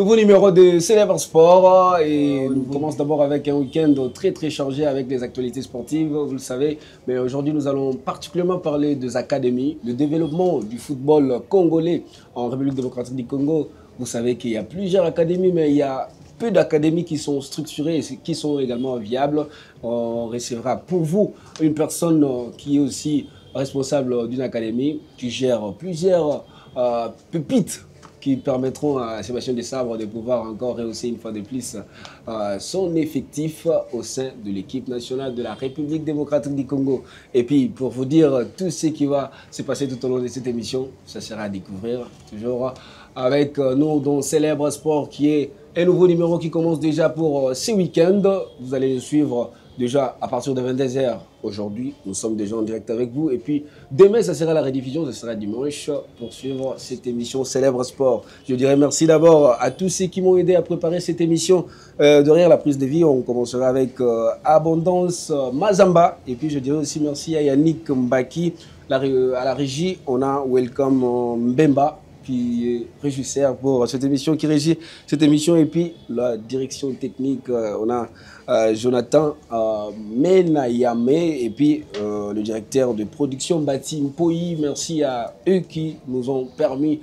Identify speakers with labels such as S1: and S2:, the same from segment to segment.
S1: Nouveau numéro de Célèbre Sport et nous commence d'abord avec un week-end très chargé avec des actualités sportives, vous le savez. Mais aujourd'hui, nous allons particulièrement parler des académies, le développement du football congolais en République démocratique du Congo. Vous savez qu'il y a plusieurs académies, mais il y a peu d'académies qui sont structurées et qui sont également viables. On recevra pour vous une personne qui est aussi responsable d'une académie, qui gère plusieurs pépites qui permettront à Sébastien Desabre de pouvoir encore rehausser une fois de plus son effectif au sein de l'équipe nationale de la République démocratique du Congo. Et puis, pour vous dire tout ce qui va se passer tout au long de cette émission, ça sera à découvrir toujours avec nous dans Célèbre Sport, qui est un nouveau numéro qui commence déjà pour ce week-end. Vous allez le suivre déjà à partir de 22h. Aujourd'hui, nous sommes déjà en direct avec vous. Et puis, demain, ça sera la rediffusion, ça sera dimanche pour suivre cette émission Célèbre Sport. Je dirais merci d'abord à tous ceux qui m'ont aidé à préparer cette émission. Derrière la prise de vie, on commencera avec Abondance Mazamba. Et puis, je dirais aussi merci à Yannick Mbaki. À la régie, on a Welcome Mbemba, qui est régisseur pour cette émission, qui régit cette émission. Et puis la direction technique, on a Jonathan Menayame, et puis le directeur de production Bati Mpoyi. Merci à eux qui nous ont permis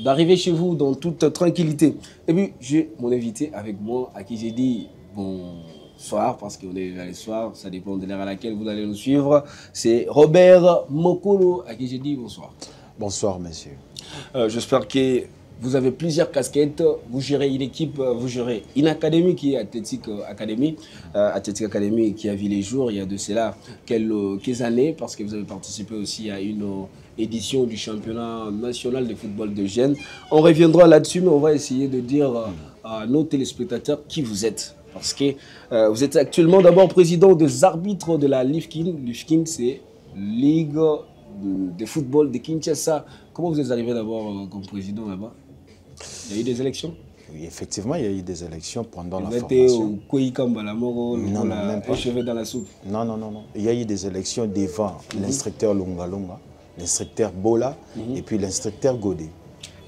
S1: d'arriver chez vous dans toute tranquillité. Et puis j'ai mon invité avec moi, à qui j'ai dit bonsoir, parce qu'on est là le soir, ça dépend de l'heure à laquelle vous allez nous suivre. C'est Robert Mokolo, à qui j'ai dit bonsoir.
S2: Bonsoir, monsieur.
S1: J'espère que vous avez plusieurs casquettes. Vous gérez une équipe, vous gérez une académie qui est Athletic Academy. Athletic Academy qui a vu les jours il y a de cela quelques années, parce que vous avez participé aussi à une édition du championnat national de football de jeunes. On reviendra là-dessus, mais on va essayer de dire à nos téléspectateurs qui vous êtes. Parce que vous êtes actuellement d'abord président des arbitres de la LIFKIN. LIFKIN, c'est Ligue de football de Kinshasa. Comment vous êtes arrivé d'abord comme président là-bas? Il y a eu des élections?
S2: Oui, effectivement, il y a eu des élections pendant la formation.
S1: Vous étiez au Balamoro, cheveux dans la soupe?
S2: Non. Il y a eu des élections devant l'instructeur Longa Longa, l'instructeur Bola et puis l'instructeur Godé.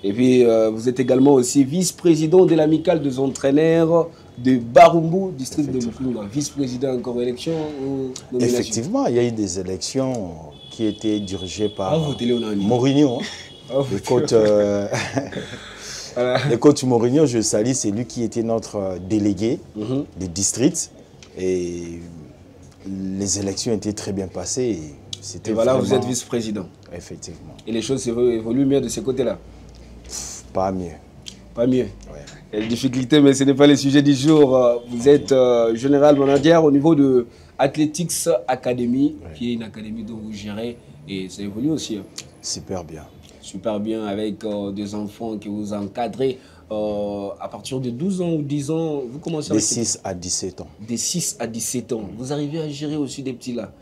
S1: Et puis, vous êtes également aussi vice-président de l'amicale des entraîneurs de Barumbu, district de Mukunga. Vice-président encore élection ou nomination?
S2: Effectivement, il y a eu des élections qui étaient dirigées par Mourinho. Le coach Mourinho, je salue, c'est lui qui était notre délégué du district. Et les élections étaient très bien passées.
S1: Et voilà, vraiment... vous êtes vice-président.
S2: Effectivement.
S1: Et les choses évoluent mieux de ce côté-là?
S2: Pas mieux.
S1: Pas mieux?
S2: Ouais.
S1: Il y a des difficultés, mais ce n'est pas le sujet du jour. Vous êtes général manager au niveau de Athletics Academy, qui est une académie dont vous gérez, et ça évolue aussi.
S2: Super bien.
S1: Super bien, avec des enfants que vous encadrez à partir de 12 ans ou 10 ans. Vous commencez
S2: de 6 à 17 ans.
S1: De 6 à 17 ans. Vous arrivez à gérer aussi des petits là?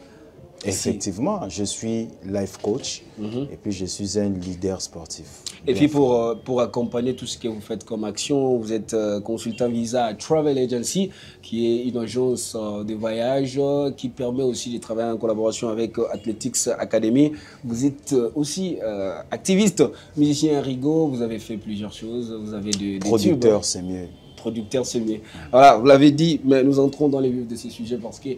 S2: Effectivement, je suis life coach et puis je suis un leader sportif.
S1: Et puis pour accompagner tout ce que vous faites comme action, vous êtes consultant visa Travel Agency, qui est une agence de voyage qui permet aussi de travailler en collaboration avec Athletics Academy. Vous êtes aussi activiste, musicien à Rigaud, vous avez fait plusieurs choses, vous avez des
S2: producteur, c'est mieux.
S1: Producteur, c'est mieux. Voilà, vous l'avez dit, mais nous entrons dans les vifs de ces sujets parce que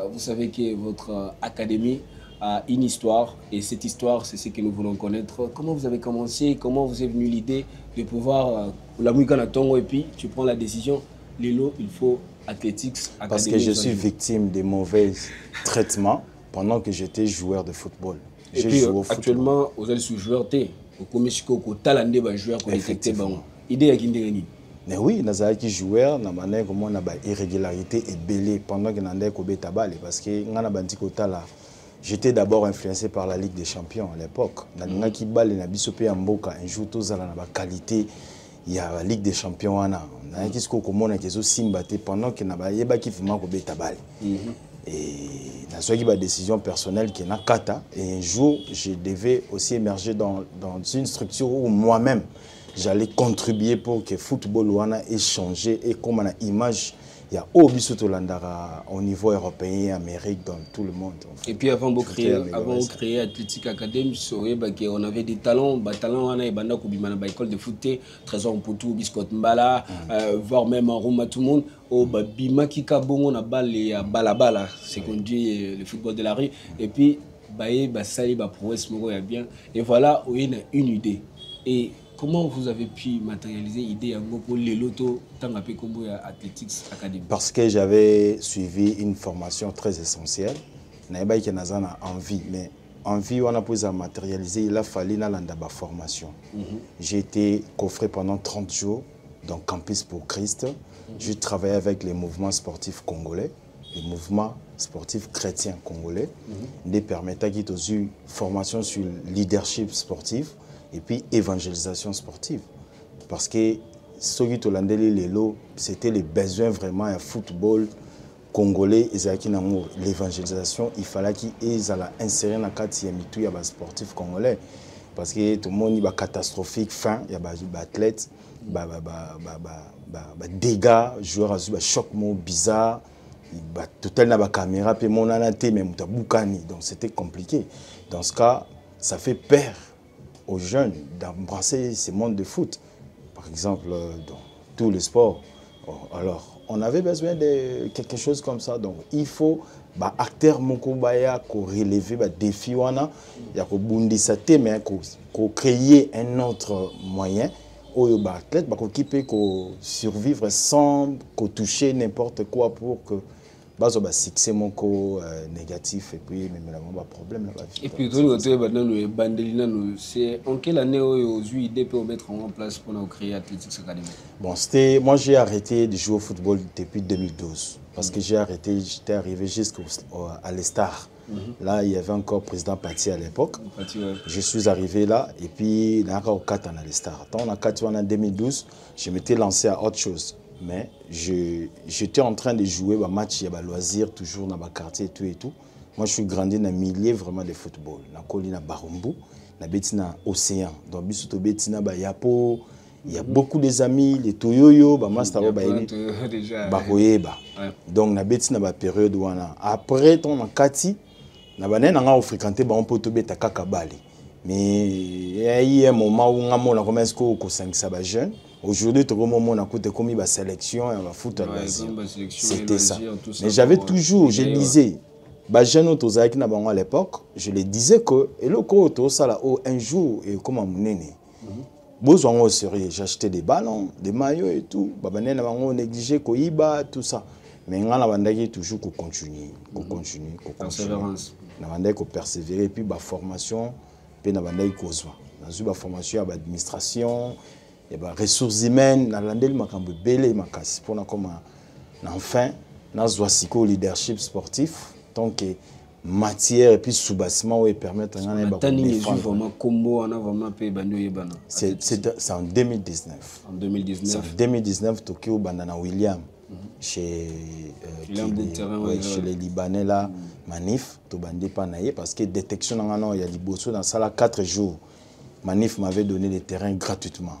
S1: vous savez que votre académie a une histoire, et cette histoire, c'est ce que nous voulons connaître. Comment vous avez commencé? Comment vous est venue l'idée de pouvoir la Mouikana Tongo, et puis tu prends la décision, Lilo, il faut Athletics Academy?
S2: Parce que je suis victime de mauvais traitements pendant que j'étais joueur de football.
S1: Et puis actuellement, vous êtes joueur T. Au talent de joueur qu'on détecte. Idée à qui ndengani?
S2: Mais oui, nazalaki joueur na manière comment on a irrégularité et belé pendant que nandé ko beta balle, parce que ngana bandi ko tala. J'étais d'abord influencé par la Ligue des Champions à l'époque. Na ki balle na biso pe mboka un jour tozala na ba qualité il y a la Ligue des Champions wana. Na ki sko komona kezo simba te pendant que na ba yeba ki vraiment ko beta balle. Et na soki ba décision personnelle qui na kata, et un jour je devais aussi émerger dans une structure où moi-même j'allais contribuer pour que le football wana ait changé et comme une image Il y a Obisoto Landara au niveau européen, Amérique, dans tout le monde.
S1: Et puis avant de créer Athletic Academy, on avait des talents. Talents, on a une école de foot, Trésor Mputu, Biscott Mbala, voire même en Roma, tout le monde. Au Bima Kikabongo, on a Balabala, c'est qu'on dit le football de la rue. Et puis, Sali, prouesse, bien. Et voilà, où il y a une idée. Et comment vous avez pu matérialiser l'idée pour les lotos tant Athletics Academy? Parce
S2: que j'avais suivi une formation très essentielle. Je n'avais pas envie, mais envie, on a pu matérialiser, il a fallu la formation. J'ai été coffré pendant 30 jours dans Campus pour Christ. Je travaillais avec les mouvements sportifs congolais, les mouvements sportifs chrétiens congolais, qui permettaient qu'ils aient une formation sur le leadership sportif et puis évangélisation sportive. Parce que ce qui c'était les besoins vraiment du football congolais et l'évangélisation, il fallait qu'ils insérent dans le cadre de sportifs congolais. Parce que tout le monde est catastrophique, fin, il y a des athlètes, des dégâts, joueurs à choc bizarre, total na caméra, puis mon anaté même donc c'était compliqué. Dans ce cas, ça fait peur aux jeunes d'embrasser ce monde de foot. Par exemple, dans tous les sports. Alors, on avait besoin de quelque chose comme ça. Donc, il faut acteur mokobaya ko relever défi wana ya ko bundisa te mais ko créer un autre moyen oyo ba athlète ba ko kipe ko survivre sans ko toucher n'importe quoi pour que bazo ba succès moko négatif et puis même là ba problème là.
S1: Et puis c'est en quelle année oyo eu idée pour mettre en place pour créer Athletics Academy?
S2: Bon, c'était moi j'ai arrêté de jouer au football depuis 2012 parce que j'ai arrêté, j'étais arrivé jusqu'à l'Estar. Là, il y avait encore président Pati à l'époque. Je suis arrivé là et puis il y a encore 4 ans à l'Estar. Quand on a 4 ans en 2012, je m'étais lancé à autre chose. Mais j'étais en train de jouer un match, il y a des loisirs toujours dans le quartier et tout. Moi, je suis grandi dans un milieu vraiment de football. Dans la colline Barumbu, dans l'océan. Dans le Yapo, il y a beaucoup d'amis, les Toyoyo, Mastaro, donc, na beti na ba période wana. Après, ton na kati, na ba nena fréquenté ba on peut tomber ta kakabali. Mais il y a eu un moment où on a commencé à 5 ba jeunes. Aujourd'hui, tout le monde a côté comme ba sélection et ba foot à c'était ça. Mais j'avais toujours, je disais, ba jeunes autozaki na bango à l'époque, je les disais que et le ko to sala un jour et comme munene. Besoin au sérieux, j'achetais des ballons, des maillots et tout. Babanena bango négligé koiba tout ça. Mais on a toujours continuer, continuer.
S1: Persévérance.
S2: On a persévérer et puis la formation, puis on a dans la formation, il y a l'administration, il y a les ressources humaines, on a enfin, on a le leadership sportif, tant que matière et puis sous-bassement qui permettent de c'est en 2019.
S1: En 2019.
S2: C'est en 2019, Tokyo Bandana William. Chez les Libanais là, Manif, Tobandi Panaye, parce que détection il y a Liboso dans ça là 4 jours. Manif m'avait donné les terrains gratuitement.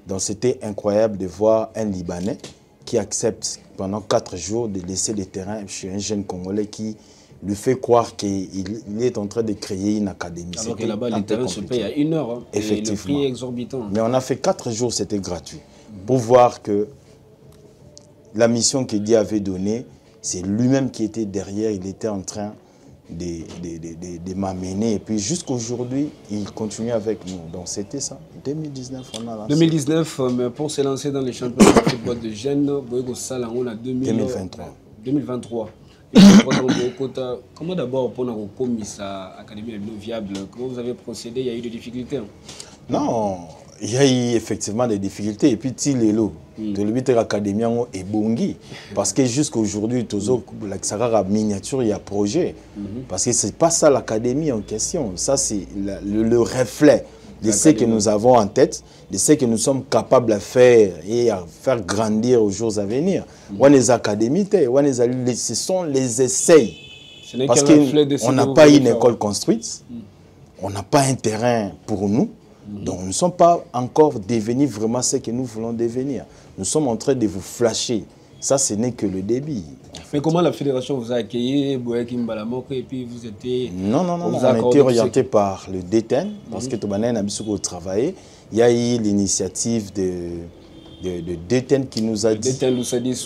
S2: Donc c'était incroyable de voir un Libanais qui accepte pendant 4 jours de laisser les terrains chez un jeune Congolais qui lui fait croire qu'il est en train de créer une académie.
S1: Alors que là-bas, les terrains se payent à 1 heure. Hein,
S2: effectivement.
S1: Et le prix est exorbitant.
S2: Mais on a fait 4 jours, c'était gratuit. Pour voir que la mission que Dieu avait donnée, c'est lui-même qui était derrière, il était en train de m'amener. Et puis jusqu'aujourd'hui, il continue avec nous. Donc c'était ça. 2019, on a lancé.
S1: 2019, mais pour se lancer dans les championnats de football de jeunes, on a
S2: 2023.
S1: 2023. Comment d'abord pour nous commis à l'Académie viable, comment vous avez procédé? Il y a eu des difficultés?
S2: Non, il y a eu effectivement des difficultés. Et puis, les lots de l'Académie est bongi. Parce que jusqu'à aujourd'hui, la miniature, il y a projet. Parce que ce n'est pas ça l'Académie en question. Ça, c'est le reflet de ce que nous avons en tête, de ce que nous sommes capables de faire et à faire grandir aux jours à venir. Les académies, ce sont les essais. Parce qu'on n'a pas une école construite, on n'a pas un terrain pour nous. Donc nous ne sommes pas encore devenus vraiment ce que nous voulons devenir. Nous sommes en train de vous flasher Ça, ce n'est que le début.
S1: Mais comment la fédération vous a accueilli, et puis vous étiez...
S2: Non, on était orienté par le DTN, parce que tout le monde a travaillé. Il y a eu l'initiative de DTN qui nous a dit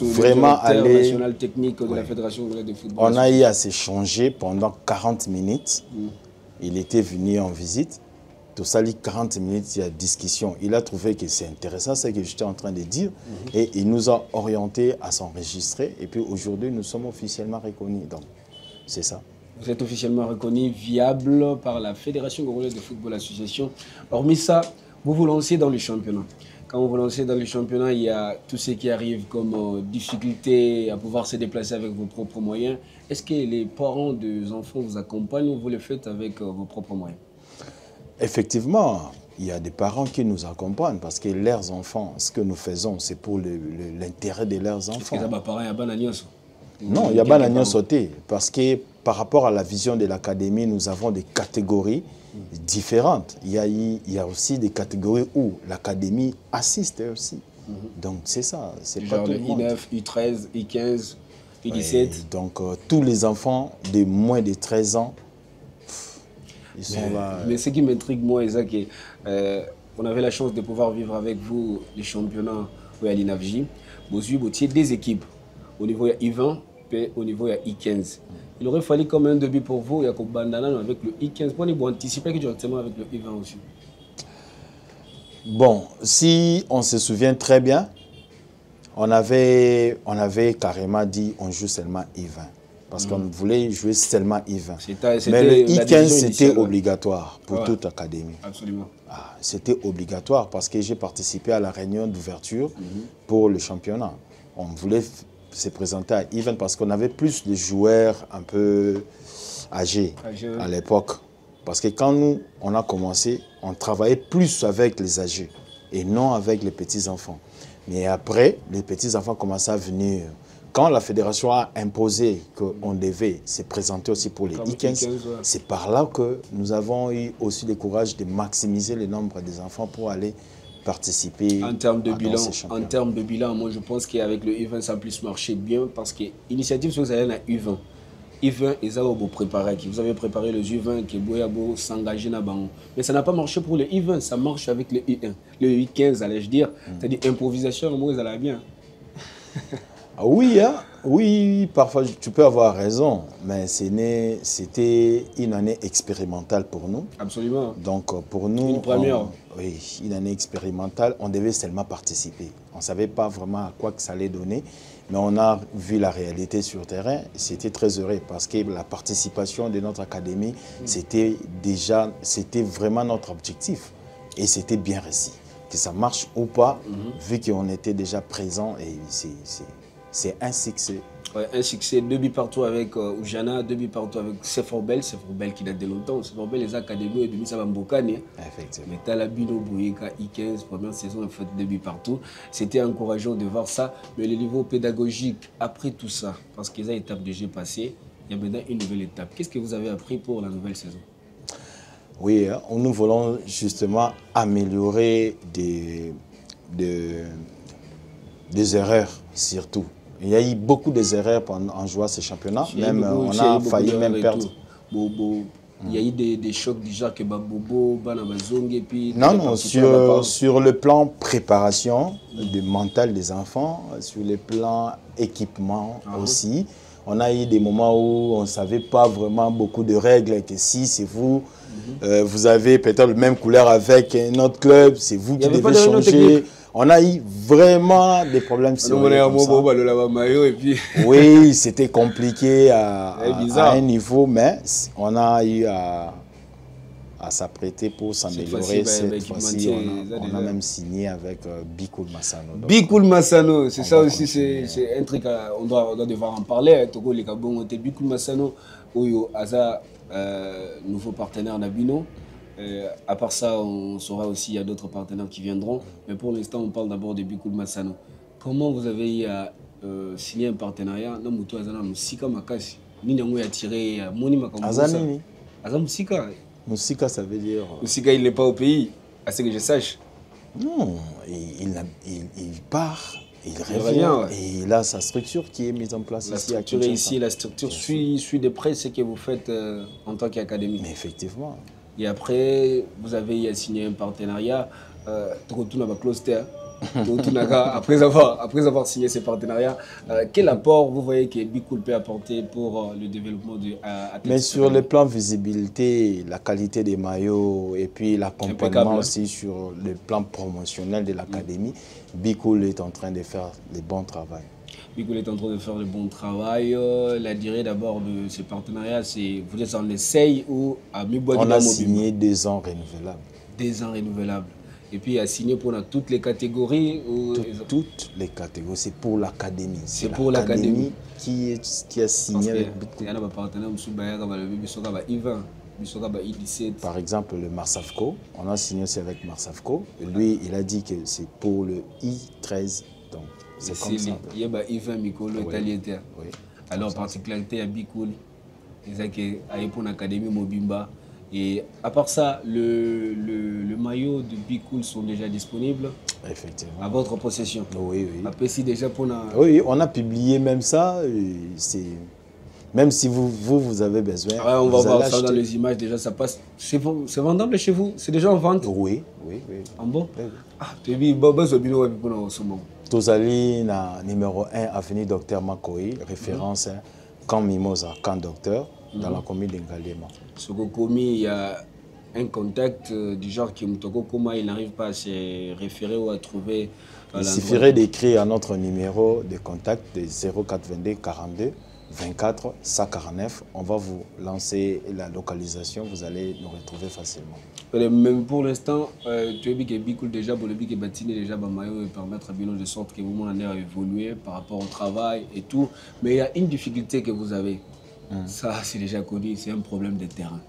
S2: vraiment aller...
S1: national technique de la Fédération de football.
S2: On a eu à s'échanger pendant 40 minutes. Il était venu en visite. Tout ça, 40 minutes, il y a discussion. Il a trouvé que c'est intéressant, ce que j'étais en train de dire. Et il nous a orientés à s'enregistrer. Et puis aujourd'hui, nous sommes officiellement reconnus. Donc, c'est ça.
S1: Vous êtes officiellement reconnu viable par la Fédération congolaise de football association. Hormis ça, vous vous lancez dans le championnat. Quand vous vous lancez dans le championnat, il y a tout ce qui arrive comme difficulté à pouvoir se déplacer avec vos propres moyens. Est-ce que les parents des enfants vous accompagnent ou vous le faites avec vos propres moyens?
S2: Effectivement, il y a des parents qui nous accompagnent parce que leurs enfants, ce que nous faisons, c'est pour l'intérêt de leurs enfants.
S1: Est-ce que les parents
S2: non, il y a pas l'agneau sauté parce que par rapport à la vision de l'académie, nous avons des catégories différentes. Il y a aussi des catégories où l'académie assiste aussi. Donc c'est ça, c'est pas tout le monde.
S1: I9, U13, I15, U17.
S2: Donc tous les enfants de moins de 13 ans, ils sont là.
S1: Mais ce qui m'intrigue, moi, c'est qu'on avait la chance de pouvoir vivre avec vous les championnats à l'INAFJ. Vous avez des équipes. Au niveau de I20 et au niveau de I15. Il aurait fallu comme un début pour vous, il y a avec le I15. Pour anticiper directement avec le I20 aussi.
S2: Bon, si on se souvient très bien, on avait carrément dit on joue seulement I20. Parce qu'on voulait jouer seulement I20. Mais le I15, c'était obligatoire pour toute académie.
S1: Absolument.
S2: Ah, c'était obligatoire parce que j'ai participé à la réunion d'ouverture pour le championnat. On voulait se présenter à I20 parce qu'on avait plus de joueurs un peu âgés à l'époque. Parce que quand nous, on a commencé, on travaillait plus avec les âgés et non avec les petits-enfants. Mais après, les petits-enfants commençaient à venir. Quand la fédération a imposé qu'on devait se présenter aussi pour les I15, c'est par là que nous avons eu aussi le courage de maximiser le nombre des enfants pour aller participer
S1: en termes de bilan. En termes de bilan, moi je pense qu'avec le U20 ça a plus marché bien parce que l'initiative vous avez la U20. U20 ils ont préparé, vous avez préparé le U20 qui est s'engager dans banc. Mais ça n'a pas marché pour le U20, ça marche avec le U1. Le U15 allais-je dire, c'est-à-dire improvisation, moi ça allait bien.
S2: Oui, hein? Oui, parfois tu peux avoir raison, mais c'était une année expérimentale pour nous.
S1: Absolument.
S2: Donc pour nous,
S1: une première.
S2: Oui, une année expérimentale, on devait seulement participer. On ne savait pas vraiment à quoi que ça allait donner, mais on a vu la réalité sur le terrain. C'était très heureux parce que la participation de notre académie, c'était vraiment notre objectif. Et c'était bien réussi. Que ça marche ou pas, vu qu'on était déjà présent, et c'est un succès.
S1: Ouais, un succès, 2 buts partout avec Oujana, 2 buts partout avec Seforbel qui date de longtemps. Seforbel, les académies, et demi ça va Mbokane.
S2: Effectivement.
S1: Mais Talabino, Bouyeka, I15, première saison, en fait 2 buts partout. C'était encourageant de voir ça. Mais le niveau pédagogique, après tout ça, parce que les étapes de jeu passées, il y a maintenant une nouvelle étape. Qu'est-ce que vous avez appris pour la nouvelle saison?
S2: Oui, nous voulons justement améliorer des erreurs, surtout. Il y a eu beaucoup d'erreurs en jouant ces championnats. Même on a failli même perdre.
S1: Il y a eu des chocs déjà que Bobo, Banamazong et puis...
S2: Non, sur le plan préparation du mental des enfants, sur le plan équipement aussi. On a eu des moments où on ne savait pas vraiment beaucoup de règles, et que si c'est vous, vous avez peut-être la même couleur avec notre club, c'est vous qui devez changer. On a eu vraiment des problèmes sérieux. Oui, c'était compliqué à un niveau, mais on a eu à s'apprêter pour s'améliorer. Cette fois-ci, on a même signé avec Bikoul Massano.
S1: Bikoul Massano, c'est ça aussi, c'est un truc, on doit devoir en parler. Bikoul Massano, Aza, nouveau partenaire Nabino. À part ça, on saura aussi qu'il y a d'autres partenaires qui viendront. Mais pour l'instant, on parle d'abord de Bikoul Massano. Comment vous avez signé un partenariat? Non, Moutou Azana Moussika Makasi. Ni a tiré Moni Makamoussa.
S2: Azanini.
S1: Azan Moussika.
S2: Moussika, ça veut dire...
S1: Moussika, il n'est pas au pays, à ce que je sache.
S2: Non, il part Il revient et il a sa structure qui est mise en place
S1: la
S2: ici à
S1: structure
S2: Kinshasa.
S1: ici, la structure suit de près ce que vous faites en tant qu'académie.
S2: Mais effectivement.
S1: Et après, vous avez signé un partenariat. Après avoir signé ces partenariats, quel apport vous voyez que Bikool peut apporter pour le développement de
S2: Mais sur le plan visibilité, la qualité des maillots et puis l'accompagnement aussi sur le plan promotionnel de l'académie, Bikool est en train de faire le bon travail.
S1: Bikool est en train de faire le bon travail. La durée d'abord de ces partenariats, c'est vous êtes en essai ou à mi-bois?
S2: On a signé 2 ans renouvelables.
S1: 2 ans renouvelables. Et puis il a signé pour toutes les catégories ou...
S2: Toutes les catégories, c'est pour l'académie.
S1: C'est pour l'académie
S2: qui a signé avec Bikool.
S1: Il y a un partenaire,
S2: Par exemple, le Marsavco, on a signé aussi avec Marsavco. Lui, il a dit que c'est pour le I13. Donc, c'est comme ça.
S1: Il y a I20 Mikolo italien. Alors, particularité à Bikool, c'est pour l'académie Mobimba. Et à part ça, le maillot de Bikool sont déjà disponibles.
S2: Effectivement.
S1: À votre possession.
S2: Oui, oui.
S1: Après, si déjà pour
S2: Oui, on a publié même ça. Même si vous avez besoin.
S1: Ah, on va voir ça dans les images. Déjà, ça passe. C'est vendable chez vous? C'est déjà en vente?
S2: Oui, oui, oui.
S1: En bon?
S2: Oui.
S1: Ah, tu as vu,
S2: Tozali, numéro 1, avenue Docteur Makoy, référence, Camp Mimosa, Camp Docteur, dans la commune d'Ngalema.
S1: Ce Kokomi, il y a un contact du genre qui comment il n'arrive pas à se référer ou à trouver.
S2: Il suffirait d'écrire à notre numéro de contact de 0422 42 24 149. On va vous lancer la localisation, vous allez nous retrouver facilement.
S1: Même pour l'instant, tu as vu que Bikool déjà, pour le Bik et Batine déjà, maillot permettre à Bino de sorte que vous m'en avez évolué par rapport au travail et tout. Mais il y a une difficulté que vous avez. Ça, c'est déjà connu, c'est un problème de terrain.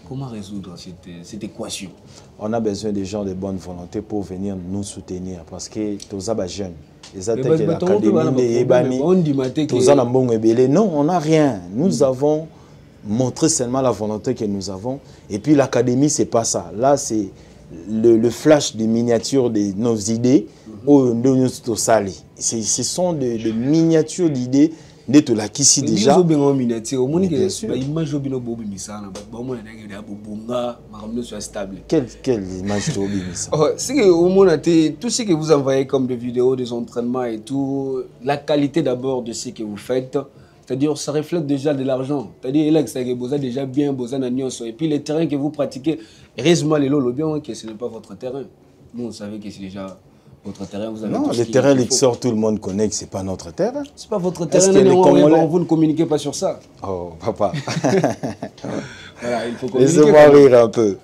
S1: Comment résoudre cette équation?
S2: On a besoin des gens de bonne volonté pour venir nous soutenir parce que tous les jeunes, les attaques de l'académie, non, on n'a rien. Nous avons montré seulement la volonté que nous avons. Et puis l'académie, c'est pas ça. Là, c'est le flash de miniatures de nos idées. Ce sont des miniatures d'idées. Déjà. Bien sûr. Quelle image de
S1: tout ce que vous envoyez comme des vidéos, des entraînements et tout, la qualité d'abord de ce que vous faites, c'est-à-dire ça reflète déjà de l'argent. C'est-à-dire que vous avez déjà bien et puis les terrains que vous pratiquez, heureusement que ce n'est pas votre terrain. Nous, on savait que c'est déjà votre terrain. Vous avez
S2: non, le terrain Lixor, tout le monde connaît que ce n'est pas notre terrain.
S1: Ce n'est pas votre terrain, vous ne communiquez pas sur ça.
S2: Oh, papa.
S1: Voilà, il faut communiquer.
S2: Laissez-moi rire un peu.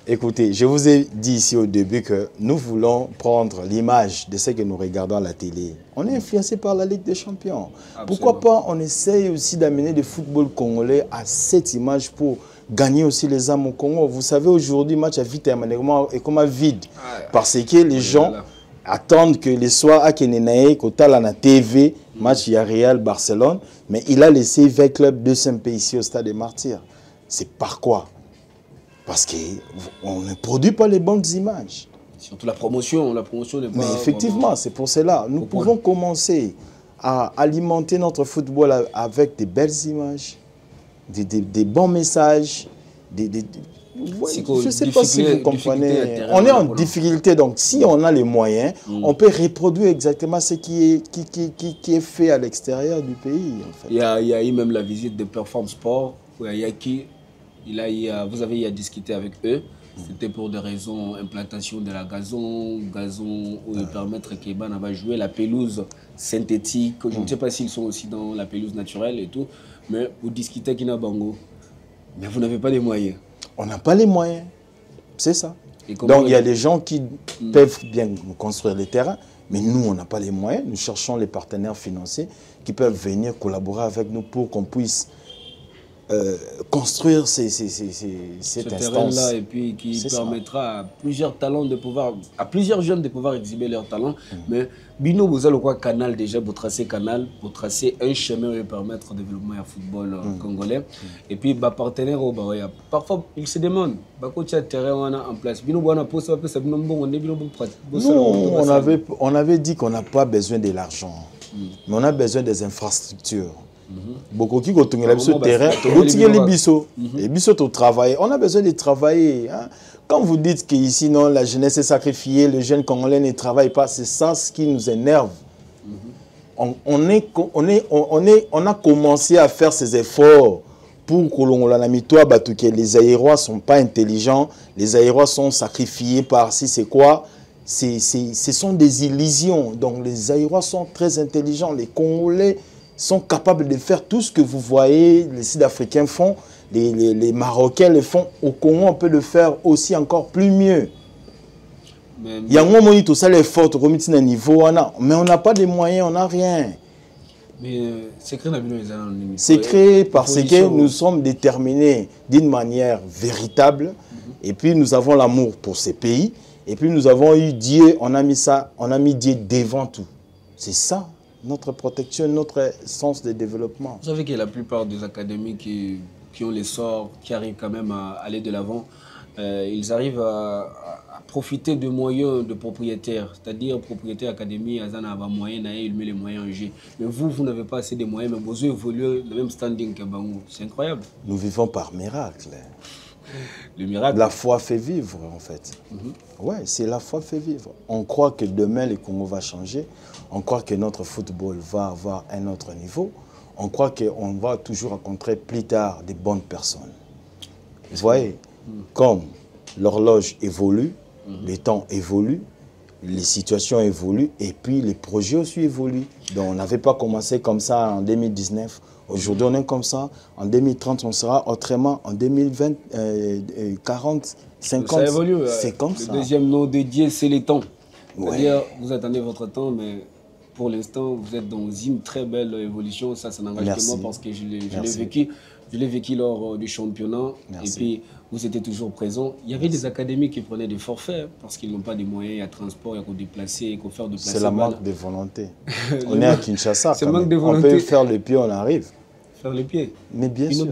S2: Écoutez, je vous ai dit ici au début que nous voulons prendre l'image de ce que nous regardons à la télé. On est influencé par la Ligue des Champions. Absolument. Pourquoi pas on essaye aussi d'amener le football congolais à cette image pour gagner aussi les âmes au Congo. Vous savez, aujourd'hui, le match à vite est comme vide. Parce que les gens attendent que les soirs à Kenenae, qu'au la TV, match il y a Real Barcelone, mais il a laissé 20 clubs de Saint-Pé ici au Stade des Martyrs. C'est par quoi? Parce qu'on ne produit pas les bonnes images.
S1: Surtout la promotion n'est pas...
S2: Mais effectivement, c'est pour cela. Nous pouvons commencer à alimenter notre football avec des belles images, des bons messages, je ne sais pas si vous comprenez. On est en difficulté, donc si on a les moyens, on peut reproduire exactement ce qui est fait à l'extérieur du pays. En fait.
S1: Il y a eu même la visite de Perform Sport, où vous avez discuté avec eux. C'était pour des raisons implantation de la gazon où permettre qu'Eban va jouer la pelouse synthétique. Je ne sais pas s'ils sont aussi dans la pelouse naturelle et tout, mais vous discutez avec Kinabango. Mais vous n'avez pas les moyens.
S2: On n'a pas les moyens, c'est ça. Donc il y a des gens qui peuvent bien construire les terrains, mais nous on n'a pas les moyens. Nous cherchons les partenaires financiers qui peuvent venir collaborer avec nous pour qu'on puisse construire cette
S1: ce
S2: instance.
S1: terrain-là et puis qui permettra à plusieurs talents de pouvoir, à plusieurs jeunes de pouvoir exhiber leurs talents. Mais Bino, vous avez quoi canal déjà, vous tracez un chemin qui permettre le développement du football congolais. Et puis, partenaire, parfois, ils se demandent, quand il y a un terrain en place, Bino,
S2: on avait dit qu'on n'a pas besoin de l'argent, mais on a besoin des infrastructures. Beaucoup qui ont le terrain, les biso au travail. On a besoin de travailler. Hein. Quand vous dites qu'ici, non, la jeunesse est sacrifiée, les jeunes congolais ne travaillent pas, c'est ça ce qui nous énerve. On a commencé à faire ces efforts pour que les Aérois ne sont pas intelligents, les Aérois sont sacrifiés par si c'est quoi. Ce sont des illusions. Donc les Aérois sont très intelligents, les Congolais sont capables de faire tout ce que vous voyez, les Sud-Africains font, les Marocains le font. Au Congo, on peut le faire aussi encore plus mieux. Il y a un moment où tout ça est fort, mais on n'a pas de moyens, on n'a rien.
S1: Mais
S2: c'est créé parce que nous sommes déterminés d'une manière véritable. Et puis nous avons l'amour pour ces pays. Et puis nous avons eu Dieu, on a mis Dieu devant tout. C'est ça. Notre protection, notre sens de développement.
S1: Vous savez que la plupart des académies qui ont l'essor, qui arrivent quand même à aller de l'avant, ils arrivent à profiter de moyens de propriétaires. C'est-à-dire, propriétaire académie, ils ont moyens, ils mettent les moyens en jeu. Mais vous n'avez pas assez de moyens, mais vous évoluez le même standing que Bangou. C'est incroyable.
S2: Nous vivons par miracle.
S1: Le miracle.
S2: La foi fait vivre, en fait. Ouais, c'est la foi fait vivre. On croit que demain, le Congo va changer. On croit que notre football va avoir un autre niveau. On croit qu'on va toujours rencontrer plus tard des bonnes personnes. Vous voyez, comme l'horloge évolue, les temps évoluent, les situations évoluent et puis les projets aussi évoluent. Donc on n'avait pas commencé comme ça en 2019. Aujourd'hui, on est comme ça. En 2030, on sera autrement. En 2020, 40, 50.
S1: Ça évolue.
S2: C'est comme ça.
S1: Le deuxième nom dédié, c'est les temps.
S2: Ouais.
S1: C'est-à-dire, vous attendez votre temps, mais pour l'instant, vous êtes dans une très belle évolution. Ça n'engage que moi parce que je l'ai vécu lors du championnat. Merci. Et puis, vous étiez toujours présent. Il y avait des académies qui prenaient des forfaits parce qu'ils n'ont pas de moyens, il y a transport, il y a qu'on déplacer, il faut faire déplacer.
S2: C'est la manque de volonté. On est à Kinshasa.
S1: C'est manque de volonté.
S2: On peut faire le pied, on arrive.
S1: Faire les pieds.
S2: Mais bien sûr.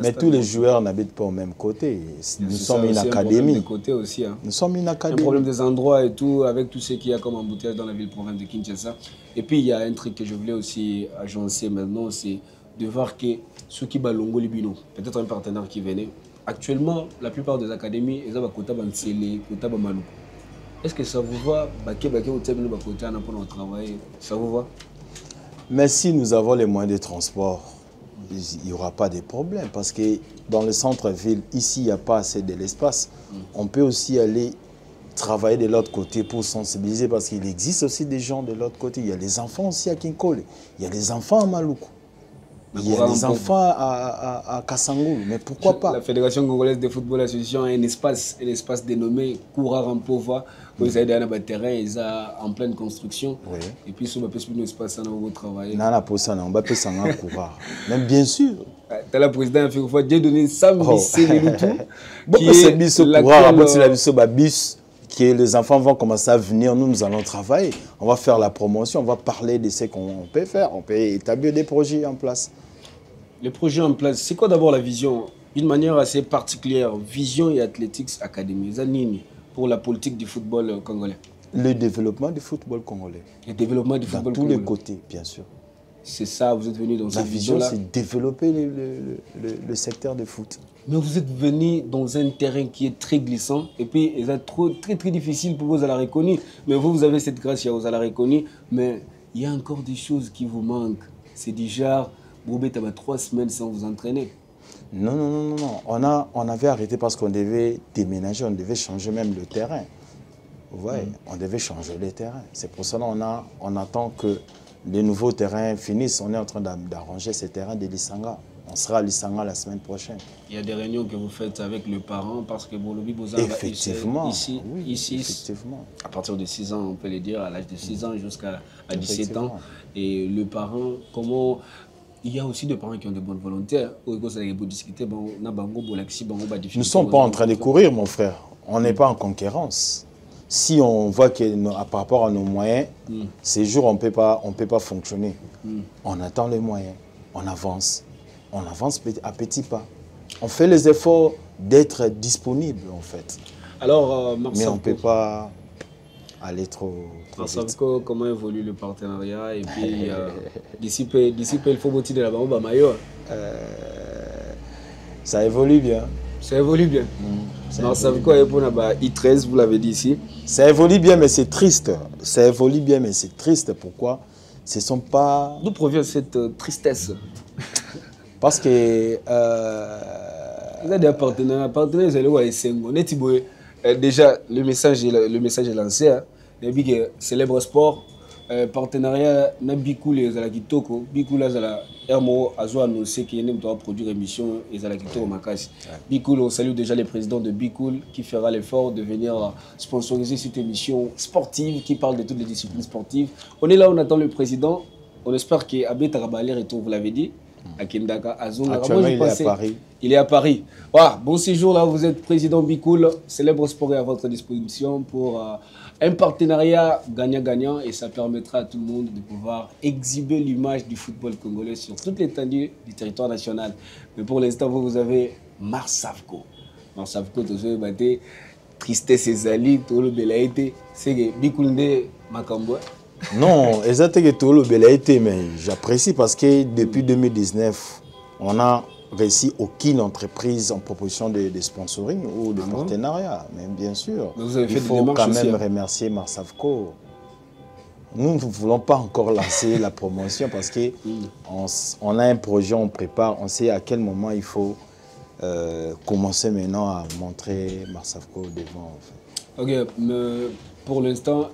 S1: Mais
S2: tous les joueurs n'habitent pas au même côté. Nous sommes une académie.
S1: Aussi, hein.
S2: Nous sommes une académie.
S1: Un problème des endroits et tout, avec tout ce qu'il y a comme embouteillage dans la ville-province de Kinshasa. Et puis, il y a un truc que je voulais aussi agencer maintenant, c'est de voir que ceux qui balongo libino, peut-être un partenaire qui venait. Actuellement, la plupart des académies, ils ont Kota Bansele, Kota Bamanou. Est-ce que ça vous va? Ça vous va?
S2: Mais si nous avons les moyens de transport, il n'y aura pas de problème. Parce que dans le centre-ville, ici, il n'y a pas assez de l'espace. On peut aussi aller travailler de l'autre côté pour sensibiliser. Parce qu'il existe aussi des gens de l'autre côté. Il y a les enfants aussi à Kinkole. Il y a les enfants à Maluku. Il y a des enfants à Kassangou, mais pourquoi pas?
S1: La Fédération congolaise de football association a un espace dénommé Koura Rampova. Vous avez un terrain, ils sont en pleine construction.
S2: Oui.
S1: Et puis, si on peut un espace, on va travailler.
S2: Non, on va faire un Koura. Même bien sûr.
S1: Tu as la présidente, il faut dire donner 100 000
S2: que les enfants vont commencer à venir, nous allons travailler. On va faire la promotion, on va parler de ce qu'on peut faire. On peut établir des projets en place.
S1: Les projets en place, c'est quoi d'abord la vision? D'une manière assez particulière, Vision et Athletics Academy, Zanini, pour la politique du football congolais.
S2: Le développement du football congolais.
S1: Le développement du football
S2: congolais.
S1: Dans tous
S2: les côtés, bien sûr.
S1: C'est ça, vous êtes venu dans cette vision-là.
S2: La vision, c'est développer le secteur de foot.
S1: Mais vous êtes venu dans un terrain qui est très glissant et puis c'est très difficile pour vous à la reconnaître. Mais vous avez cette grâce, vous à la reconnaître. Mais il y a encore des choses qui vous manquent. C'est du genre, vous êtes 3 semaines sans vous entraîner.
S2: Non. On avait arrêté parce qu'on devait déménager, on devait changer même le terrain. Vous voyez, on devait changer le terrain. C'est pour ça qu'on attend que les nouveaux terrains finissent. On est en train d'arranger ces terrains de Lissanga. On sera à Lissanga la semaine prochaine.
S1: Il y a des réunions que vous faites avec le parent parce que Bolobi Boza
S2: effectivement,
S1: ici,
S2: oui,
S1: ici
S2: effectivement.
S1: à partir de 6 ans, on peut le dire, à l'âge de 6 ans jusqu'à 17 ans. Et le parent, comment... Il y a aussi des parents qui ont de bonnes volontés. Nous
S2: ne sommes pas en train de courir, mon frère. On n'est pas en concurrence. Si on voit que par rapport à nos moyens, ces jours, on ne peut pas fonctionner. On attend les moyens, on avance à petits pas. On fait les efforts d'être disponible, en fait.
S1: Alors,
S2: mais on ne peut pas aller trop vite.
S1: Comment évolue le partenariat? Et puis, d'ici peu, il faut motiver la bamba maillot.
S2: Ça évolue bien.
S1: Ça évolue bien. Marsavko est pour I13, vous l'avez dit ici.
S2: Ça évolue bien, mais c'est triste. Ça évolue bien, mais c'est triste. Pourquoi? Ce sont pas...
S1: D'où provient cette tristesse?
S2: Parce que...
S1: Vous avez des partenaires, déjà, le message est lancé. Hein. Célèbre sport, partenariat, Bikoul et Zalakitoko. Bikoul et Hermo Azo annoncé qu'il doit produire émission et Zalakitoko Makasi. Bikoul, on salue déjà le président de Bikoul qui fera l'effort de venir sponsoriser cette émission sportive qui parle de toutes les disciplines sportives. On est là, on attend le président. On espère qu'Abé Tarabalé retourne, vous l'avez dit. À Kendaka,
S2: actuellement, il est à Paris.
S1: Il est à Paris. Voilà, bon séjour là, vous êtes président Bikoul. Célèbre sport est à votre disposition pour un partenariat gagnant-gagnant et ça permettra à tout le monde de pouvoir exhiber l'image du football congolais sur toute l'étendue du territoire national. Mais pour l'instant, vous avez Marsavko. Marsavko, tout ce que tristesse et zali, tout le belaïté. C'est que Bikoul ne Makambo.
S2: Non, exactement tout le belaïté, mais j'apprécie parce que depuis 2019, on n'a réussi aucune entreprise en proposition de sponsoring ou de partenariat. Mais bien sûr, il faut quand même remercier Marsavko. Nous ne voulons pas encore lancer la promotion parce qu'on a un projet, on prépare, on sait à quel moment il faut commencer maintenant à montrer Marsavko devant. En fait.
S1: Ok, mais pour l'instant,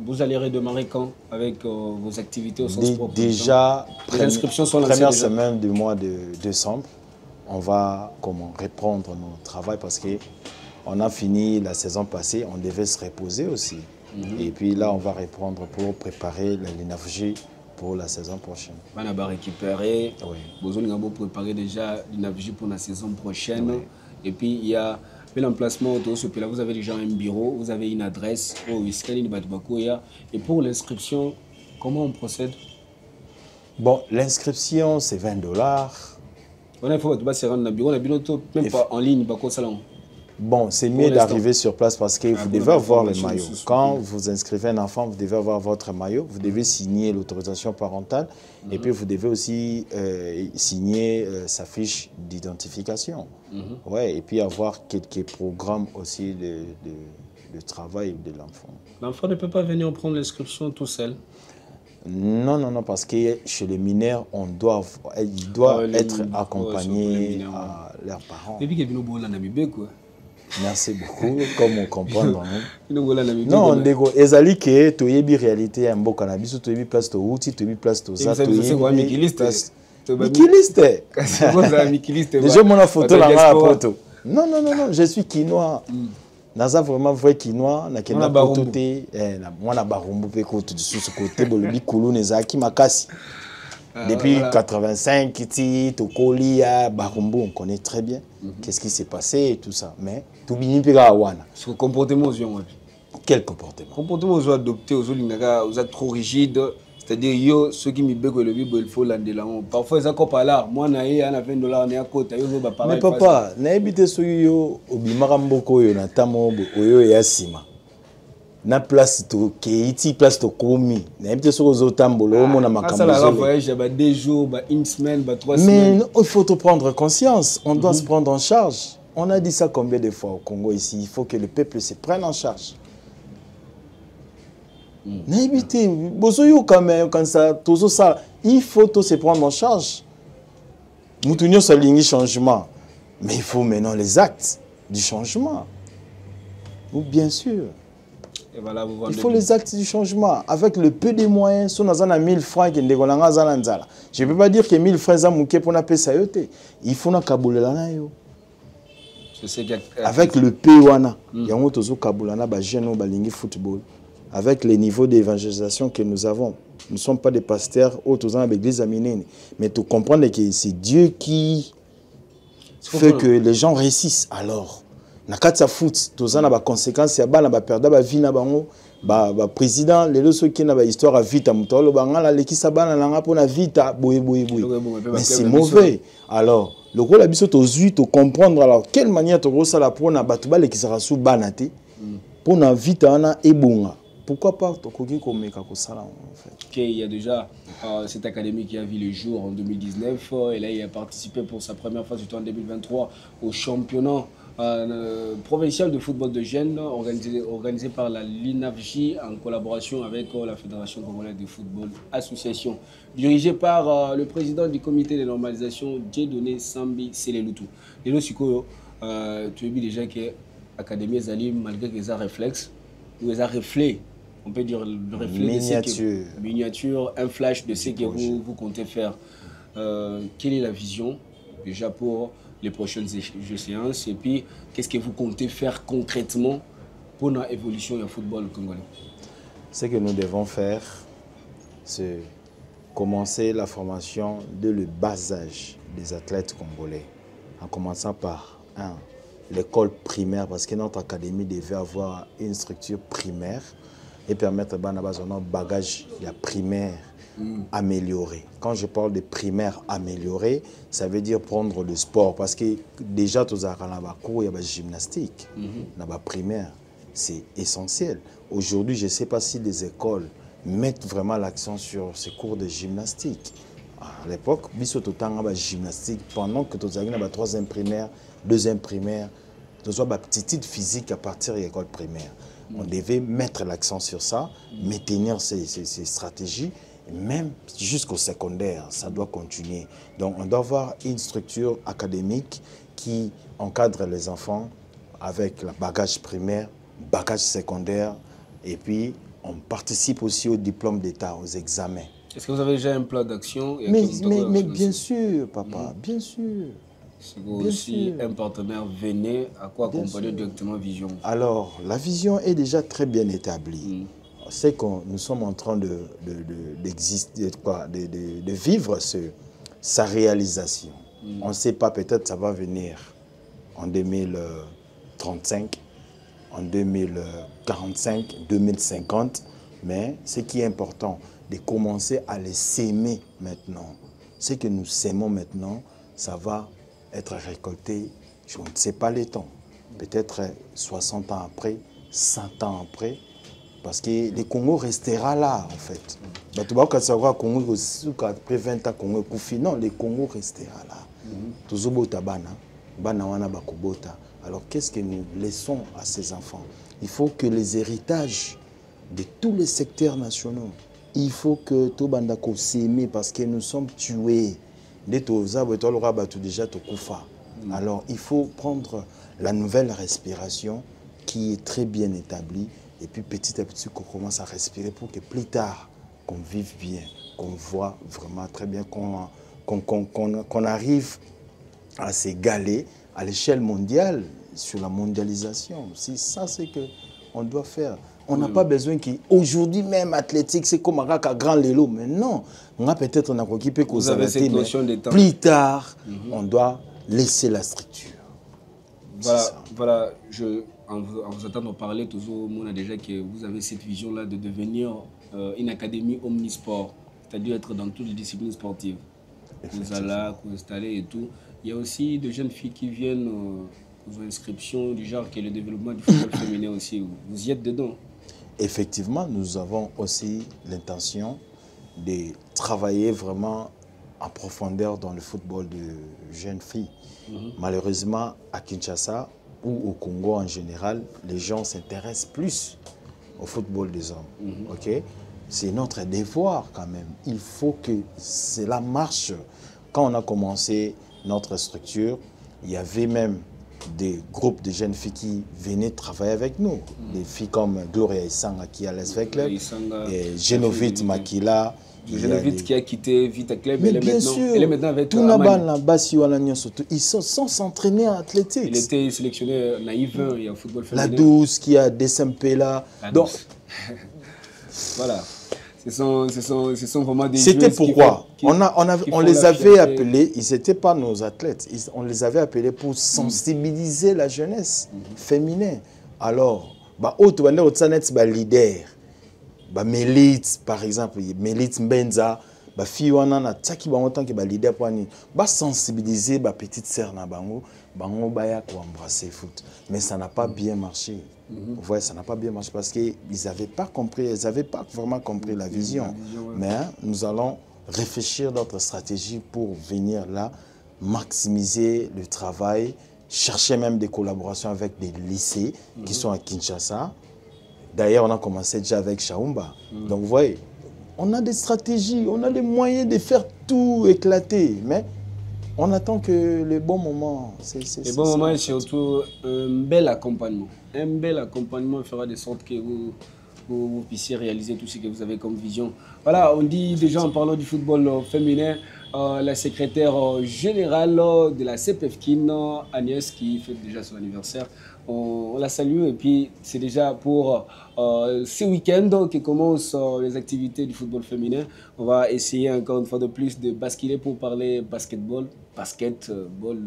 S1: vous allez redémarrer quand avec vos activités au sens propre?
S2: Déjà,
S1: les inscriptions sont lancées
S2: première
S1: déjà.
S2: Semaine du mois de décembre, on va reprendre notre travail parce qu'on a fini la saison passée, on devait se reposer aussi. Et puis là, on va reprendre pour préparer l'INAFJ pour la saison prochaine.
S1: On va récupérer,
S2: oui.
S1: Vous allez préparer déjà l'INAFJ pour la saison prochaine.
S2: Oui.
S1: Et puis, il y a l'emplacement autour de ce pays-là. Vous avez déjà un bureau, vous avez une adresse. Et pour l'inscription, comment on procède?
S2: Bon, l'inscription, c'est $20.
S1: Il faut que se rendre dans le bureau, même pas en ligne, pas salon.
S2: Bon, c'est mieux d'arriver sur place parce que vous devez avoir le maillot. Quand vous inscrivez un enfant, vous devez avoir votre maillot, vous devez signer l'autorisation parentale et puis vous devez aussi signer sa fiche d'identification. Ouais, et puis avoir quelques programmes aussi de travail de l'enfant.
S1: L'enfant ne peut pas venir prendre l'inscription tout seul?
S2: Non, parce que chez les mineurs, il doit être accompagné à leurs parents. Merci beaucoup, comme on comprend. Non, ezali ke toyebi réalité ya mboka na biso toyebi place to uti toyebi place to za toyebi mikiliste. Déjà mon photo là la photo. Non, je suis quinois. Naza vraiment vrai quinois na kena photo te na mwana barumbu pe ko tout sur ce côté bolobi kulu nezaki makasi. Depuis 85, Kiti, Tokoli, Barumbu, on connaît très bien qu'est-ce qui s'est passé et tout ça. Mais tout bien pira wana.
S1: Ce comportement aux gens.
S2: Quel comportement?
S1: Comportement aux gens adoptés, aux gens vous êtes trop rigides. C'est-à-dire yo ceux qui me bégent le bible il faut l'ande là. Parfois ils ont pas là. Moi na y a $20 na côté yo ba pareil.
S2: Mais papa, na ebité so yo obimaka mboko yo na tamo oyo ya sima. Na place to keiti place to komi na ebité so ozotambola o mona makambo.
S1: Ça la voyage ba 2 jours, ba 1 semaine, ba 3 semaines.
S2: Mais il faut te prendre conscience, on doit se prendre en charge. On a dit ça combien de fois au Congo ici, il faut que le peuple se prenne en charge. Na ebité bozoyo quand même quand ça tozo ça, il faut tout se prendre en charge. Mutunyo salingi changement, mais il faut maintenant les actes du changement. Ou bien sûr.
S1: Et voilà, vous
S2: il faut les actes du changement. Avec le peu de moyens, si on a 1000 francs, je ne peux pas dire que 1000 francs, pour ça. Il faut que avec le peu, il y a un jeune football. Avec les niveaux d'évangélisation que nous avons, nous ne sommes pas des pasteurs autour de l'église aminée. Mais tu comprends que c'est Dieu qui fait que les gens réussissent. Alors, na katsa foot toza na ba conséquences ya bana ba perda ba vie na bango ba président les ceux qui na ba histoire à vita mutolo bangala lekisa bana nanga pona vita boye mais c'est mauvais. Alors le rôle la biso tozui to comprendre alors quelle manière to rosa la pona batu ba lekisa sou bana te pona vita na ebonga. Pourquoi pas tokoki komeka ko sala en fait.
S1: OK, il y a déjà cette académie qui a vu le jour en 2019 et là il a participé pour sa première fois surtout en 2023 au championnat provincial de football de jeunes organisé par la LINAFJ en collaboration avec la Fédération congolaise de football association dirigée par le président du comité de normalisation Dieudonné Sambi Selelutu. Et nous Sikoyo, tu as vu déjà que l'académie Zali malgré qu'ils a réflexe ou ils a reflet, on peut dire le reflet miniature, un flash de ce que vous comptez faire. Quelle est la vision déjà pour les prochaines séances et puis qu'est-ce que vous comptez faire concrètement pour l'évolution du football congolais?
S2: Ce que nous devons faire, c'est commencer la formation dès le bas âge des athlètes congolais, en commençant par l'école primaire, parce que notre académie devait avoir une structure primaire et permettre un bagage de primaire amélioré. Quand je parle de primaire amélioré, ça veut dire prendre le sport. Parce que déjà, il y a la gymnastique, la primaire, c'est essentiel. Aujourd'hui, je ne sais pas si les écoles mettent vraiment l'accent sur ces cours de gymnastique. À l'époque, il y a la gymnastique pendant que tu as la troisième primaire, deuxième primaire, tu as la petite physique à partir de l'école primaire. On devait mettre l'accent sur ça, maintenir ces stratégies. Même jusqu'au secondaire, ça doit continuer. Donc, on doit avoir une structure académique qui encadre les enfants avec le bagage primaire, bagage secondaire, et puis on participe aussi au diplôme d'État, aux examens.
S1: Est-ce que vous avez déjà un plan d'action?
S2: Mais bien sûr, papa, bien sûr.
S1: Si vous aussi un partenaire venait, à quoi accompagner directement Vision?
S2: Alors, la vision est déjà très bien établie. C'est que nous sommes en train de vivre sa réalisation. On ne sait pas, peut-être ça va venir en 2035, en 2045, 2050, mais ce qui est important, de commencer à les s'aimer maintenant. Ce que nous s'aimons maintenant, ça va être récolté, je ne sais pas les temps, peut-être 60 ans après, 100 ans après, parce que le Congo restera là, en fait. Après 20 ans, Congo est non, le Congo restera là. Alors, qu'est-ce que nous laissons à ces enfants? Il faut que les héritages de tous les secteurs nationaux, il faut que tout bandako s'aime parce que nous sommes tués. Alors, il faut prendre la nouvelle respiration qui est très bien établie. Et puis petit à petit, qu'on commence à respirer pour que plus tard, qu'on vive bien, qu'on voit vraiment très bien, qu'on arrive à s'égaler à l'échelle mondiale, sur la mondialisation. C'est ça, c'est qu'on doit faire. On n'a pas besoin qu'aujourd'hui même, athlétique, c'est comme un grand lélo. Mais non, on a peut-être un occupé
S1: vous avez cette notion de temps.
S2: Plus tard, on doit laisser la structure.
S1: Voilà, en vous entendant parler, toujours, on a déjà que vous avez cette vision-là de devenir une académie omnisport, c'est-à-dire être dans toutes les disciplines sportives. Vous allez là, vous installez et tout. Il y a aussi de jeunes filles qui viennent aux inscriptions du genre que le développement du football féminin aussi. Vous y êtes dedans?
S2: Effectivement, nous avons aussi l'intention de travailler vraiment en profondeur dans le football de jeunes filles. Malheureusement, à Kinshasa ou au Congo en général, les gens s'intéressent plus au football des hommes. Okay? C'est notre devoir quand même. Il faut que cela marche. Quand on a commencé notre structure, il y avait même des groupes de jeunes filles qui venaient travailler avec nous. Des filles comme Gloria Isanga qui est à l'SV Club, et Genovite Makila.
S1: Genovite qui a quitté Vita Club,
S2: mais bien sûr, elle est maintenant avec ils sont s'entraîner à athlétique.
S1: Il était sélectionné naïf et en football féminin.
S2: La Douce qui a DSMP là. Donc,
S1: voilà. Ce sont vraiment des
S2: C'était pourquoi on les avait appelés, ils n'étaient pas nos athlètes, on les avait appelés pour sensibiliser la jeunesse féminine. Alors, autre leader, Mélite par exemple, Mélite Mbenza, fille wana taki bango tant que leader pour sensibiliser petite sœur na bango baya ko embrasser foot, mais ça n'a pas bien marché. Vous voyez, ça n'a pas bien marché parce qu'ils n'avaient pas compris, ils n'avaient pas vraiment compris la vision. Mais nous allons réfléchir notre stratégie pour venir là, maximiser le travail, chercher même des collaborations avec des lycées qui sont à Kinshasa. D'ailleurs, on a commencé déjà avec Chaumba. Donc, vous voyez, on a des stratégies, on a les moyens de faire tout éclater. Mais on attend que le bon moment.
S1: Le bon moment, c'est surtout un bel accompagnement. Un bel accompagnement fera de sorte que vous puissiez réaliser tout ce que vous avez comme vision. Voilà, on dit déjà en parlant du football féminin, la secrétaire générale de la CPFKIN, Agnès, qui fête déjà son anniversaire. On la salue et puis c'est déjà pour ce week-end que commencent les activités du football féminin. On va essayer encore une fois de plus de basculer pour parler basketball. Basketball,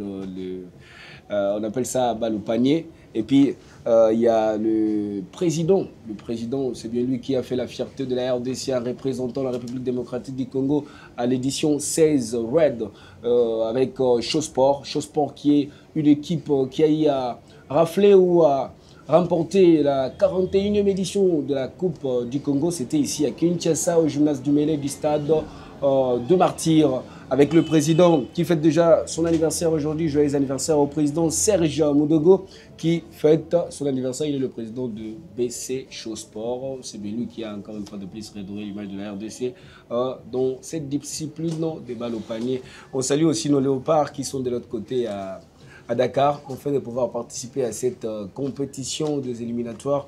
S1: on appelle ça balle au panier. Et puis il y a le président, c'est bien lui qui a fait la fierté de la RDC en représentant la République démocratique du Congo à l'édition 16 Red avec Showsport qui est une équipe qui a eu à rafler ou à remporter la 41e édition de la Coupe du Congo. C'était ici à Kinshasa, au gymnase du Mélé du stade de Martyrs, avec le président qui fête déjà son anniversaire aujourd'hui. Joyeux anniversaire au président Serge Moudogo qui fête son anniversaire. Il est le président de BC Showsport. C'est bien lui qui a encore une fois de plus redoré l'image de la RDC dans cette discipline des balles au panier. On salue aussi nos léopards qui sont de l'autre côté à Dakar, afin de pouvoir participer à cette compétition des éliminatoires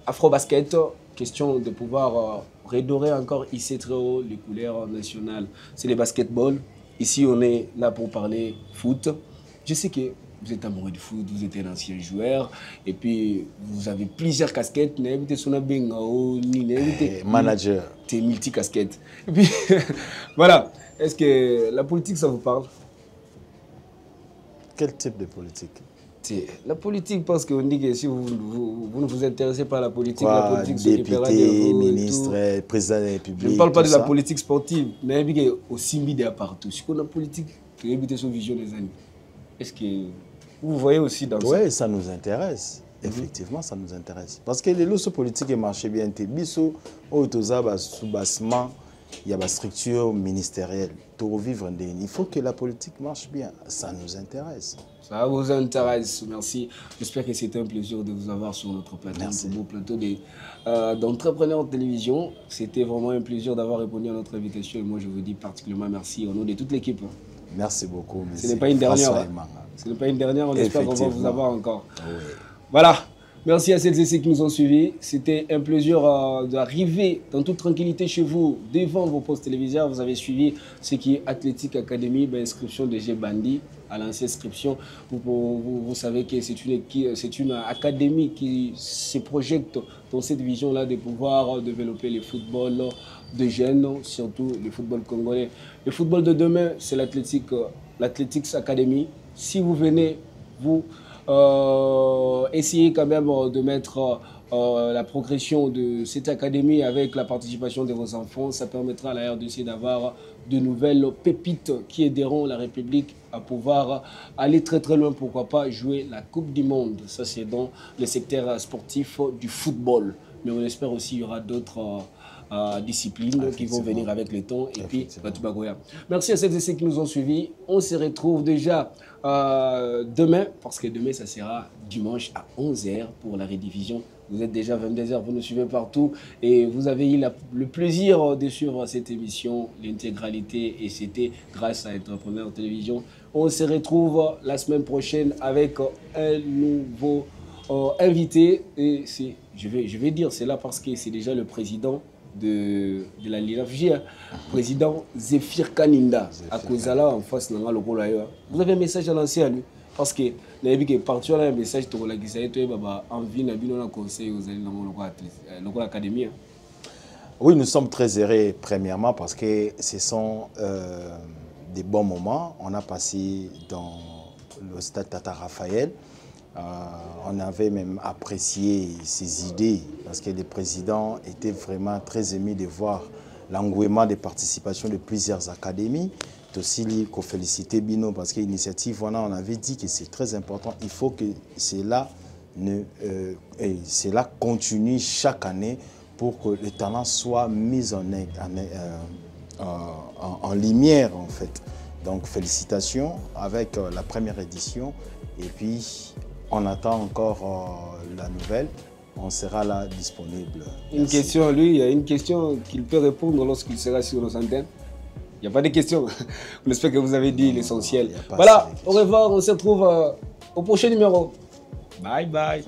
S1: Afro-Basket. Question de pouvoir redorer encore ici très haut les couleurs nationales. C'est le basketball. Ici, on est là pour parler foot. Je sais que vous êtes amoureux du foot, vous êtes un ancien joueur, et puis vous avez plusieurs casquettes.
S2: Manager.
S1: T'es multi-casquette. Et puis, voilà. Est-ce que la politique, ça vous parle?
S2: Quel type de politique?
S1: La politique, parce qu'on dit que si vous ne vous intéressez pas à la politique,
S2: quoi,
S1: la politique
S2: s'occupera de vous, ministre, président de la République.
S1: Je ne parle pas de la politique sportive, mais aussi mis à partout. Si on a politique, qui est sur vision des années. Est-ce que vous voyez aussi dans ça?
S2: Oui, ça nous intéresse. Effectivement, ça nous intéresse. Parce que les lois politiques marchent bien. Biso, sous-bassement, il y a une structure ministérielle. Pour vivre, il faut que la politique marche bien. Ça nous intéresse.
S1: Ça vous intéresse, merci. J'espère que c'était un plaisir de vous avoir sur notre plateau,
S2: merci.
S1: Notre beau plateau d'entrepreneurs de télévision. C'était vraiment un plaisir d'avoir répondu à notre invitation. Et moi, je vous dis particulièrement merci au nom de toute l'équipe.
S2: Merci beaucoup.
S1: Ce n'est pas une dernière. Ce n'est pas une dernière, on espère qu'on va vous avoir encore. Oui. Voilà. Merci à celles et ceux qui nous ont suivis. C'était un plaisir d'arriver dans toute tranquillité chez vous, devant vos postes téléviseurs. Vous avez suivi ce qui est Athletic Academy, inscription de G Bandi à l'inscription. Vous savez que c'est une académie qui se projette dans cette vision-là de pouvoir développer le football de jeunes, surtout le football congolais. Le football de demain, c'est l'Athletic Academy. Si vous venez, vous essayez quand même de mettre la progression de cette académie avec la participation de vos enfants. Ça permettra à la RDC d'avoir de nouvelles pépites qui aideront la République à pouvoir aller très très loin, pourquoi pas jouer la Coupe du Monde. Ça, c'est dans le secteur sportif du football. Mais on espère aussi qu'il y aura d'autres disciplines qui vont venir avec le temps. Et puis, merci à celles et ceux qui nous ont suivis. On se retrouve déjà demain, parce que demain, ça sera dimanche à 11 h pour la rediffusion Vous êtes déjà 22h, vous nous suivez partout et vous avez eu le plaisir de suivre cette émission, l'intégralité, et c'était grâce à Entrepreneur Télévision. On se retrouve la semaine prochaine avec un nouveau invité et je vais dire c'est là parce que c'est déjà le président de la LINAFJ, président Zéphir Kaninda, à Kozala en face de la. Vous avez un message à lancer à lui? Parce que partout là un message to la gisaye to baba envie na bino na conseil aux allez dans l'académie.
S2: Oui, nous sommes très heureux premièrement parce que ce sont des bons moments. On a passé dans le stade Tata Raphaël. On avait même apprécié ses idées parce que le président était vraiment très ému de voir l'engouement de participation de plusieurs académies. Aussi, il faut féliciter Bino parce que l'initiative, on avait dit que c'est très important. Il faut que cela continue chaque année pour que le talent soit mis en lumière, en fait. Donc, félicitations avec la première édition. Et puis, on attend encore la nouvelle. On sera là disponible.
S1: Une question, lui, il y a une question qu'il peut répondre lorsqu'il sera sur nos antennes. Il n'y a pas de questions. On espère que vous avez dit l'essentiel. Voilà, au revoir, on se retrouve au prochain numéro. Bye bye.